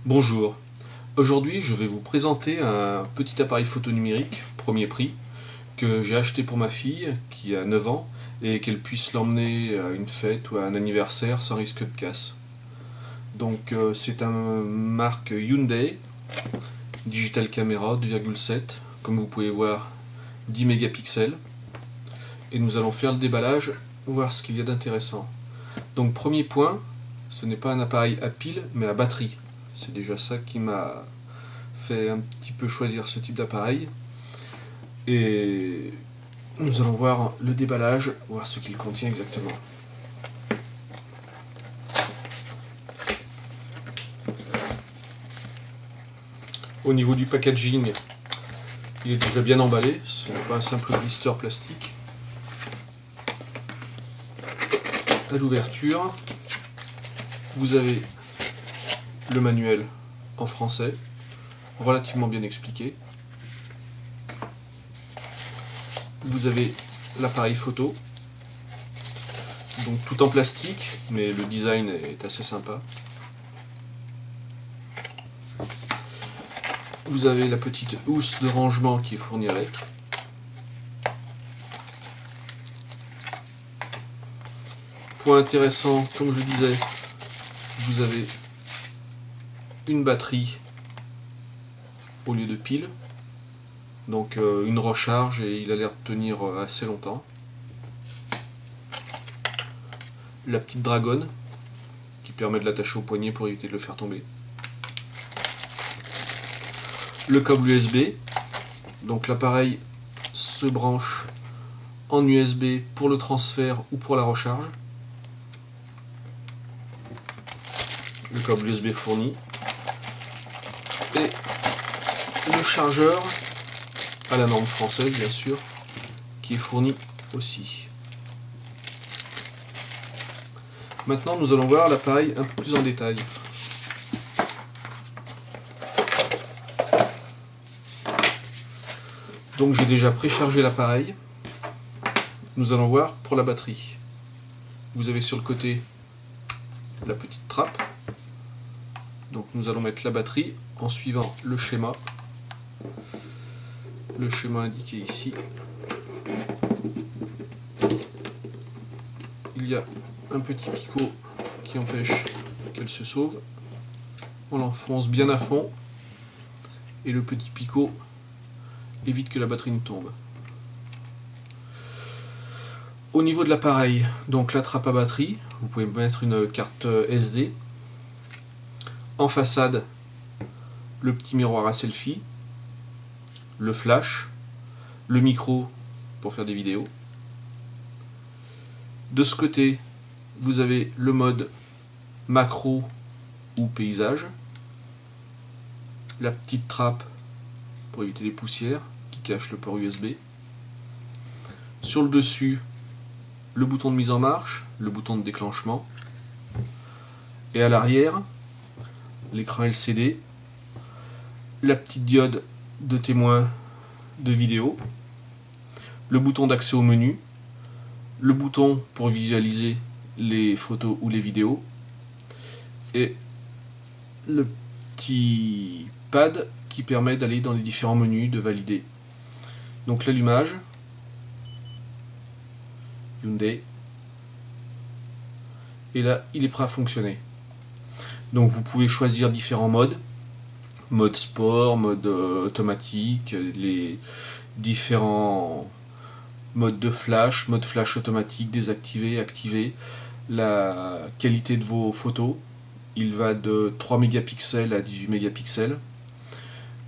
Bonjour, aujourd'hui je vais vous présenter un petit appareil photo numérique, premier prix, que j'ai acheté pour ma fille qui a 9 ans et qu'elle puisse l'emmener à une fête ou à un anniversaire sans risque de casse. Donc c'est un marque Hyundai, digital camera 2,7, comme vous pouvez voir 10 mégapixels. Et nous allons faire le déballage, voir ce qu'il y a d'intéressant. Donc premier point, ce n'est pas un appareil à pile mais à batterie. C'est déjà ça qui m'a fait un petit peu choisir ce type d'appareil. Et nous allons voir le déballage, voir ce qu'il contient exactement. Au niveau du packaging, il est déjà bien emballé, ce n'est pas un simple blister plastique. À l'ouverture, vous avez le manuel en français, relativement bien expliqué. Vous avez l'appareil photo, donc tout en plastique, mais le design est assez sympa. Vous avez la petite housse de rangement qui est fournie avec. Point intéressant, comme je le disais, vous avez une batterie au lieu de pile. Donc une recharge et il a l'air de tenir assez longtemps. La petite dragonne qui permet de l'attacher au poignet pour éviter de le faire tomber. Le câble USB, donc l'appareil se branche en USB pour le transfert ou pour la recharge. Le câble USB fourni. Et le chargeur à la norme française bien sûr, qui est fourni aussi. Maintenant nous allons voir l'appareil un peu plus en détail. Donc j'ai déjà préchargé l'appareil. Nous allons voir pour la batterie. Vous avez sur le côté la petite trappe. Donc nous allons mettre la batterie en suivant le schéma. Le schéma indiqué ici. Il y a un petit picot qui empêche qu'elle se sauve. On l'enfonce bien à fond et le petit picot évite que la batterie ne tombe. Au niveau de l'appareil, donc la trappe à batterie, vous pouvez mettre une carte SD. En façade, le petit miroir à selfie, le flash, le micro pour faire des vidéos. De ce côté, vous avez le mode macro ou paysage, la petite trappe pour éviter les poussières qui cache le port USB. Sur le dessus, le bouton de mise en marche, le bouton de déclenchement. Et à l'arrière, l'écran LCD, la petite diode de témoin de vidéo, le bouton d'accès au menu, le bouton pour visualiser les photos ou les vidéos, et le petit pad qui permet d'aller dans les différents menus, de valider. Donc l'allumage, Hyundai, et là il est prêt à fonctionner. Donc vous pouvez choisir différents modes, mode sport, mode automatique, les différents modes de flash, mode flash automatique, désactivé, activé, la qualité de vos photos, il va de 3 mégapixels à 18 mégapixels.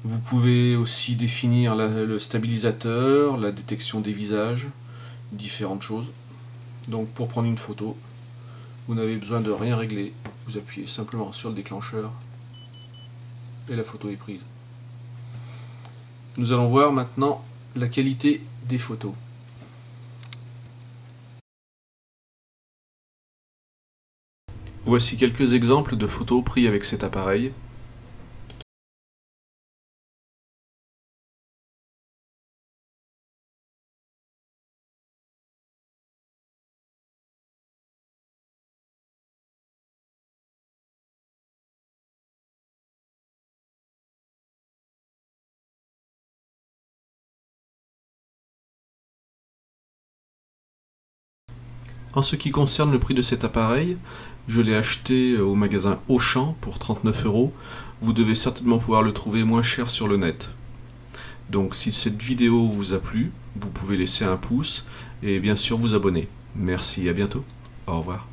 Vous pouvez aussi définir le stabilisateur, la détection des visages, différentes choses. Donc pour prendre une photo, vous n'avez besoin de rien régler, vous appuyez simplement sur le déclencheur et la photo est prise. Nous allons voir maintenant la qualité des photos. Voici quelques exemples de photos prises avec cet appareil. En ce qui concerne le prix de cet appareil, je l'ai acheté au magasin Auchan pour 39 €. Vous devez certainement pouvoir le trouver moins cher sur le net. Donc si cette vidéo vous a plu, vous pouvez laisser un pouce et bien sûr vous abonner. Merci, à bientôt. Au revoir.